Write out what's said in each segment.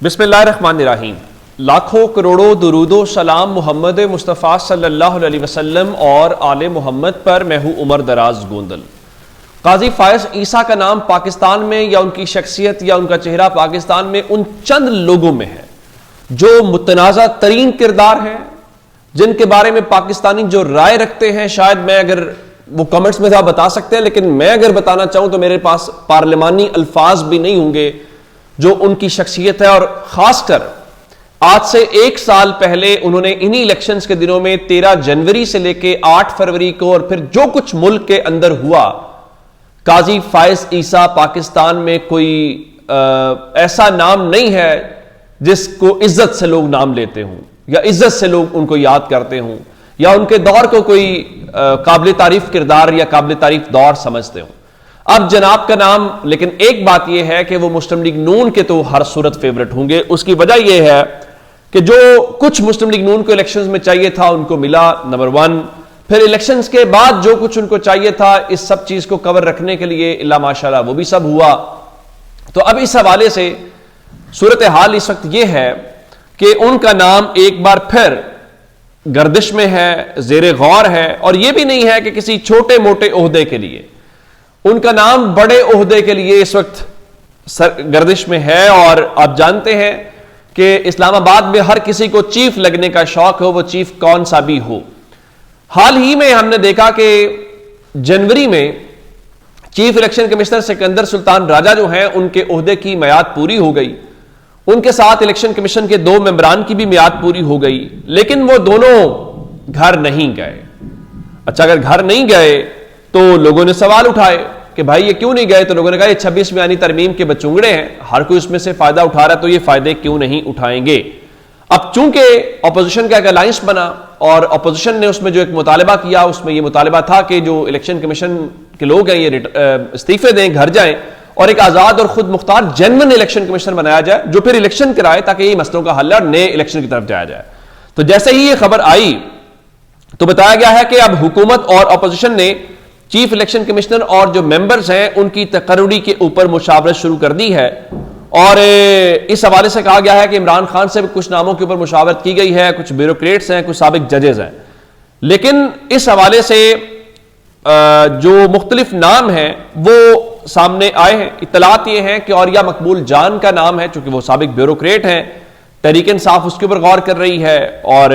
बिस्मिल्लाहिर्रहमानिर्रहीम। लाखों करोड़ों दुरूदो सलाम मोहम्मद मुस्तफ़ा सल्लल्लाहु अलैहि वसल्लम और आले मोहम्मद पर। मैं हूँ उमर दराज गोंदल। काजी फायज ईसा का नाम पाकिस्तान में या उनकी शख्सियत या उनका चेहरा पाकिस्तान में उन चंद लोगों में है जो मुतनाज़ा तरीन किरदार हैं, जिनके बारे में पाकिस्तानी जो राय रखते हैं, शायद मैं अगर वो कमेंट्स में बता सकते हैं, लेकिन मैं अगर बताना चाहूं तो मेरे पास पार्लिमानी अल्फाज भी नहीं होंगे जो उनकी शख्सियत है। और खासकर आज से 1 साल पहले उन्होंने इन्हीं इलेक्शंस के दिनों में 13 जनवरी से लेके 8 फरवरी को और फिर जो कुछ मुल्क के अंदर हुआ, काजी फायज ईसा पाकिस्तान में कोई ऐसा नाम नहीं है जिसको इज्जत से लोग नाम लेते हों या इज्जत से लोग उनको याद करते हों या उनके दौर को कोई काबिल तारीफ किरदार या काबिल तारीफ दौर समझते हों। अब जनाब का नाम, लेकिन एक बात यह है कि वो मुस्लिम लीग नून के तो हर सूरत फेवरेट होंगे। उसकी वजह यह है कि जो कुछ मुस्लिम लीग नून को इलेक्शंस में चाहिए था उनको मिला, नंबर 1। फिर इलेक्शंस के बाद जो कुछ उनको चाहिए था इस सब चीज को कवर रखने के लिए इल्ला माशाल्लाह वो भी सब हुआ। तो अब इस हवाले से सूरत हाल इस वक्त यह है कि उनका नाम एक बार फिर गर्दिश में है, जेर गौर है। और यह भी नहीं है कि किसी छोटे मोटे ओहदे के लिए, उनका नाम बड़े ओहदे के लिए इस वक्त गर्दिश में है। और आप जानते हैं कि इस्लामाबाद में हर किसी को चीफ लगने का शौक हो, वो चीफ कौन सा भी हो। हाल ही में हमने देखा कि जनवरी में chief election commissioner Sikandar Sultan Raja जो हैं उनके ओहदे की मियाद पूरी हो गई। उनके साथ इलेक्शन कमीशन के 2 मेंबरान की भी मियाद पूरी हो गई, लेकिन वो दोनों घर नहीं गए। अच्छा, अगर घर नहीं गए तो लोगों ने सवाल उठाए कि भाई ये क्यों नहीं गए। तो लोगों ने कहा ये 26 में आनी तरमीम के बचुंगड़े हैं, हर कोई उसमें से फायदा उठा रहा है, तो ये फायदे क्यों नहीं उठाएंगे। अब चूंकि अपोजिशन का एक अलायंस बना और अपोजिशन ने उसमें जो एक मुतालबा किया, उसमें यह मुतालबा था कि जो इलेक्शन कमीशन के लोग हैं ये इस्तीफे दें, घर जाएं और एक आजाद और खुद मुख्तार जेन्युइन इलेक्शन कमिश्नर बनाया जाए जो फिर इलेक्शन कराए ताकि ये मसलों का हल है और नए इलेक्शन की तरफ जाया जाए। तो जैसे ही ये खबर आई तो बताया गया है कि अब हुकूमत और अपोजिशन ने चीफ इलेक्शन कमिश्नर और जो मेंबर्स हैं उनकी तकर्रुरी के ऊपर मुशावरत शुरू कर दी है। और इस हवाले से कहा गया है कि इमरान खान से भी कुछ नामों के ऊपर मुशावरत की गई है, कुछ ब्यूरोक्रेट्स हैं, कुछ साबिक जजेस हैं। लेकिन इस हवाले से जो मुख्तलिफ नाम हैं वो सामने आए हैं। इत्तलात ये हैं कि औरिया मकबूल जान का नाम है, चूंकि वो साबिक ब्यूरोक्रेट हैं, तहरीक इंसाफ उसके ऊपर गौर कर रही है। और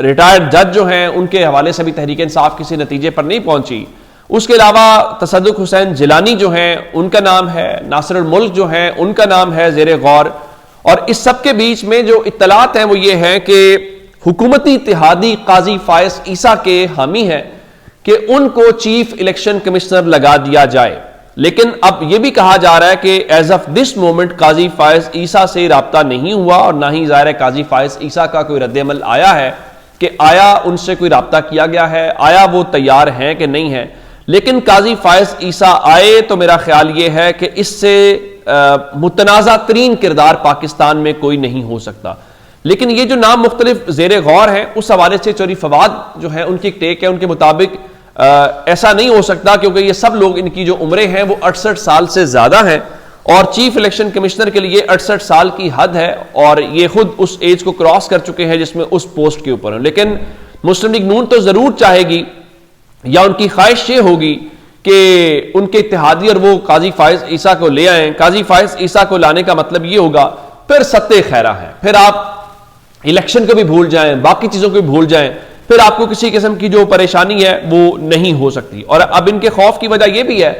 रिटायर्ड जज जो हैं उनके हवाले से भी तहरीक इंसाफ किसी नतीजे पर नहीं पहुंची। उसके अलावा तसद्दुक हुसैन जिलानी जो हैं उनका नाम है, नासिरुल मुल्क जो हैं उनका नाम है ज़ेरे गौर। और इस सब के बीच में जो इत्तलात हैं वो ये है कि हुकूमती इत्तेहादी काजी फायज ईसा के हामी हैं कि उनको चीफ इलेक्शन कमिश्नर लगा दिया जाए। लेकिन अब यह भी कहा जा रहा है कि एज ऑफ दिस मोमेंट काजी फायज ईसा से राब्ता नहीं हुआ और ना ही ज़ाहिर है काजी फायज ईसा का कोई रद्द-ए-अमल आया है कि आया उनसे कोई राब्ता किया गया है, आया वो तैयार हैं कि नहीं है। लेकिन काजी फायज ईसा आए तो मेरा ख्याल यह है कि इससे मुतनाज़ा तरीन किरदार पाकिस्तान में कोई नहीं हो सकता। लेकिन ये जो नाम मुख्तलिफ ज़ेरे गौर हैं उस हवाले से चोरी फवाद जो है उनकी एक टेक है, उनके मुताबिक ऐसा नहीं हो सकता क्योंकि ये सब लोग, इनकी जो उम्रें हैं वो 68 साल से ज्यादा हैं और चीफ इलेक्शन कमिश्नर के लिए 68 साल की हद है और ये खुद उस एज को क्रॉस कर चुके हैं जिसमें उस पोस्ट के ऊपर है। लेकिन मुस्लिम लीग नून तो जरूर चाहेगी या उनकी ख्वाहिश ये होगी कि उनके इत्तेहादी और वो काजी फायज ईसा को ले आए। काजी फायज ईसा को लाने का मतलब ये होगा फिर सत्ते खैरा है, फिर आप इलेक्शन को भी भूल जाएं, बाकी चीजों को भी भूल जाएं, फिर आपको किसी किस्म की जो परेशानी है वो नहीं हो सकती। और अब इनके खौफ की वजह यह भी है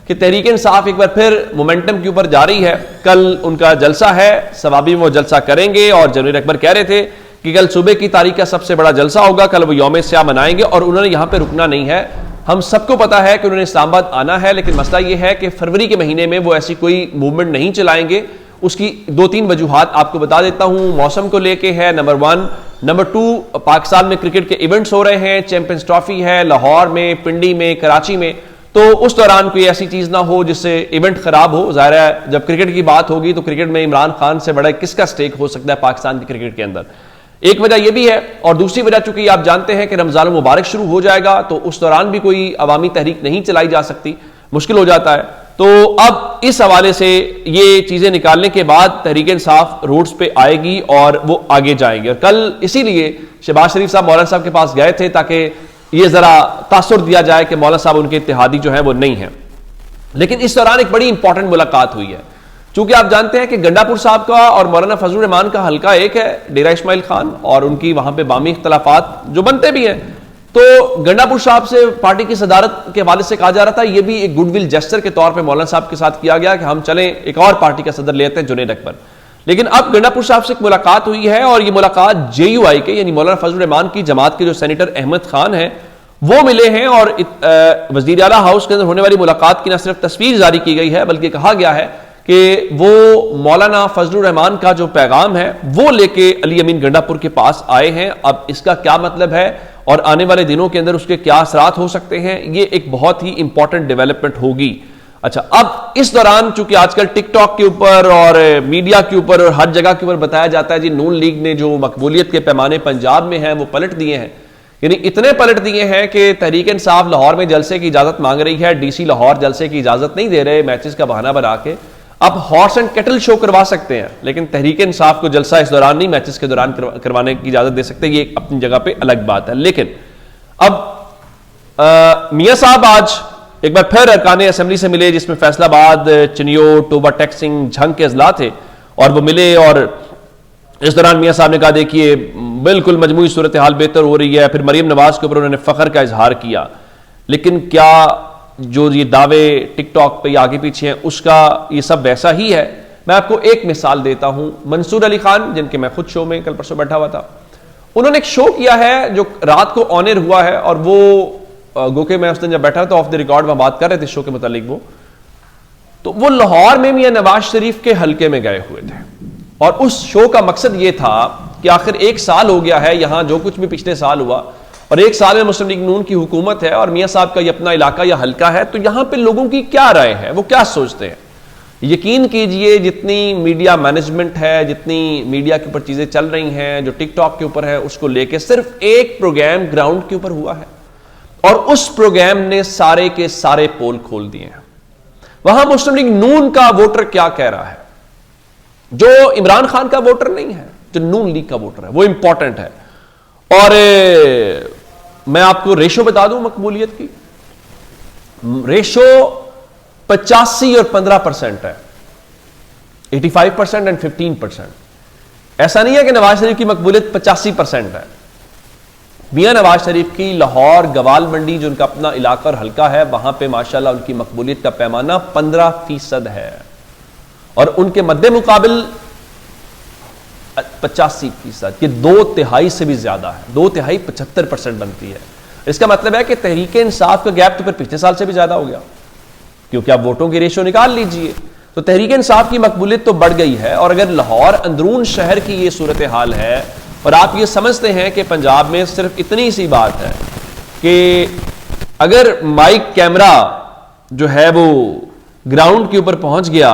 कि तहरीक इंसाफ एक बार फिर मोमेंटम के ऊपर जा रही है। कल उनका जलसा है, सवाबी में वो जलसा करेंगे और जनरल अकबर कह रहे थे कि कल सुबह की तारीख का सबसे बड़ा जलसा होगा, कल वो यौम स्याह मनाएंगे और उन्होंने यहां पर रुकना नहीं है। हम सबको पता है कि उन्होंने इस्लामाबाद आना है, लेकिन मसला यह है कि फरवरी के महीने में वो ऐसी कोई मूवमेंट नहीं चलाएंगे। उसकी 2-3 वजूहात आपको बता देता हूं। मौसम को लेके है, नंबर 1। नंबर 2, पाकिस्तान में क्रिकेट के इवेंट्स हो रहे हैं, चैंपियंस ट्रॉफी है लाहौर में, पिंडी में, कराची में, तो उस दौरान कोई ऐसी चीज ना हो जिससे इवेंट खराब हो। जाहिर है जब क्रिकेट की बात होगी तो क्रिकेट में इमरान खान से बड़ा किसका स्टेक हो सकता है पाकिस्तान की क्रिकेट के अंदर। एक वजह यह भी है और दूसरी वजह चूंकि आप जानते हैं कि रमजान मुबारक शुरू हो जाएगा तो उस दौरान भी कोई अवामी तहरीक नहीं चलाई जा सकती, मुश्किल हो जाता है। तो अब इस हवाले से ये चीजें निकालने के बाद तहरीक इंसाफ रोड्स पे आएगी और वो आगे जाएंगे। और कल इसीलिए शहबाज शरीफ साहब मौलाना साहब के पास गए थे ताकि ये जरा तासुर दिया जाए कि मौलाना साहब उनके इत्तेहादी जो है वो नहीं है। लेकिन इस दौरान एक बड़ी इंपॉर्टेंट मुलाकात हुई है। चूंकि आप जानते हैं कि गंडापुर साहब का और मौलाना फजलुर रहमान का हल्का एक है, डेरा इस्माइल खान, और उनकी वहां पे बामी इख्तलाफात जो बनते भी हैं। तो गंडापुर साहब से पार्टी की सदारत के हवाले से कहा जा रहा था ये भी एक गुडविल जेस्चर के तौर पे मौलाना साहब के साथ किया गया कि हम चलें एक और पार्टी का सदर लेते हैं जुनैद अकबर। लेकिन अब गंडापुर साहब से एक मुलाकात हुई है और ये मुलाकात JUI के यानी मौलाना फजलुर रहमान की जमात के जो सेनेटर अहमद खान है वो मिले हैं। और वजीर आला हाउस के अंदर होने वाली मुलाकात की न सिर्फ तस्वीर जारी की गई है बल्कि कहा गया है कि वो मौलाना फजलुर रहमान का जो पैगाम है वो लेके अली अमीन गंडापुर के पास आए हैं। अब इसका क्या मतलब है और आने वाले दिनों के अंदर उसके क्या असरात हो सकते हैं, ये एक बहुत ही इंपॉर्टेंट डेवलपमेंट होगी। अच्छा, अब इस दौरान चूंकि आजकल टिकटॉक के ऊपर और मीडिया के ऊपर और हर जगह के ऊपर बताया जाता है जी नून लीग ने जो मकबूलियत के पैमाने पंजाब में है वो पलट दिए हैं, यानी इतने पलट दिए हैं कि तहरीक इंसाफ लाहौर में जलसे की इजाजत मांग रही है, DC लाहौर जलसे की इजाजत नहीं दे रहे, मैचेस का बहाना बना के अब हॉर्स एंड कैटल शो करवा सकते हैं, लेकिन तहरीक इंसाफ को जलसा इस दौरान नहीं मैचेस के दौरान करवाने की इजाजत दे सकते। ये अपनी जगह पे अलग बात है। लेकिन अब मियां साहब आज एक बार फिर अरकान असेंबली से मिले जिसमें फैसलाबाद, चिनियो, टोबा टेक्सिंग, झंग के अजला थे और वो मिले। और इस दौरान मियां साहब ने कहा देखिए बिल्कुल मजमूई सूरत हाल बेहतर हो रही है। फिर मरीम नवाज के ऊपर उन्होंने फख्र का इजहार किया। लेकिन क्या जो ये दावे टिकटॉक पे आगे पीछे हैं उसका ये सब वैसा ही है? मैं आपको एक मिसाल देता हूं। मंसूर अली खान, जिनके मैं खुद शो में कल परसों बैठा हुआ था, उन्होंने एक शो किया है जो रात को ऑन एयर हुआ है और वो गोके मैं उस दिन जब बैठा था ऑफ द रिकॉर्ड में बात कर रहे थे शो के मुतालिक, वो लाहौर में मियां नवाज शरीफ के हल्के में गए हुए थे और उस शो का मकसद ये था कि आखिर एक साल हो गया है यहां जो कुछ भी पिछले साल हुआ और एक साल में मुस्लिम लीग नून की हुकूमत है और मियां साहब का ये अपना इलाका या हल्का है, तो यहां पे लोगों की क्या राय है, वो क्या सोचते हैं। यकीन कीजिए जितनी मीडिया मैनेजमेंट है, जितनी मीडिया के ऊपर चीजें चल रही हैं, जो टिकटॉक के ऊपर है, उसको लेके सिर्फ एक प्रोग्राम ग्राउंड के ऊपर हुआ है और उस प्रोग्राम ने सारे के सारे पोल खोल दिए हैं। वहां मुस्लिम लीग नून का वोटर क्या कह रहा है, जो इमरान खान का वोटर नहीं है, जो नून लीग का वोटर है, वो इंपॉर्टेंट है। और मैं आपको रेशो बता दूं मकबूलियत की, रेशो 85 और 15% है, 85% एंड 15%। ऐसा नहीं है कि नवाज शरीफ की मकबूलियत 85% है। मियां नवाज शरीफ की लाहौर गवाल मंडी जो उनका अपना इलाका और हल्का है वहां पे माशाल्लाह उनकी मकबूलियत का पैमाना 15% है और उनके मद्दे मुकाबिल 85%, ये 2/3 से भी ज्यादा है। 2/3 75% बनती है। इसका मतलब है कि तहरीक इंसाफ का गैप तो फिर पिछले साल से भी ज्यादा हो गया, क्योंकि आप वोटों की रेशो निकाल लीजिए तो तहरीक इंसाफ की मकबूलियत तो बढ़ गई है। और अगर लाहौर अंदरून शहर की ये सूरत हाल है और आप ये समझते हैं कि पंजाब में सिर्फ इतनी सी बात है कि अगर माइक कैमरा जो है वो ग्राउंड के ऊपर पहुंच गया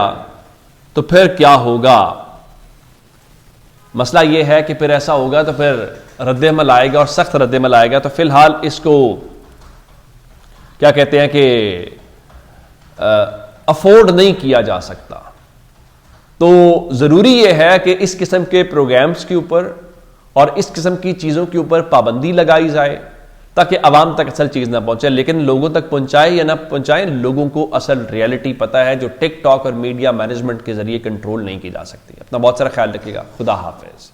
तो फिर क्या होगा। मसला यह है कि फिर ऐसा होगा तो फिर रद्द-ए-अमल आएगा और सख्त रद्द-ए-अमल आएगा। तो फिलहाल इसको क्या कहते हैं कि अफोर्ड नहीं किया जा सकता। तो जरूरी यह है कि इस किस्म के प्रोग्राम्स के ऊपर और इस किस्म की चीजों के ऊपर पाबंदी लगाई जाए ताकि आवाम तक असल चीज ना पहुंचे। लेकिन लोगों तक पहुंचाए या ना पहुंचाए, लोगों को असल रियलिटी पता है जो टिकटॉक और मीडिया मैनेजमेंट के जरिए कंट्रोल नहीं की जा सकती। अपना बहुत सारा ख्याल रखिएगा। खुदा हाफिज।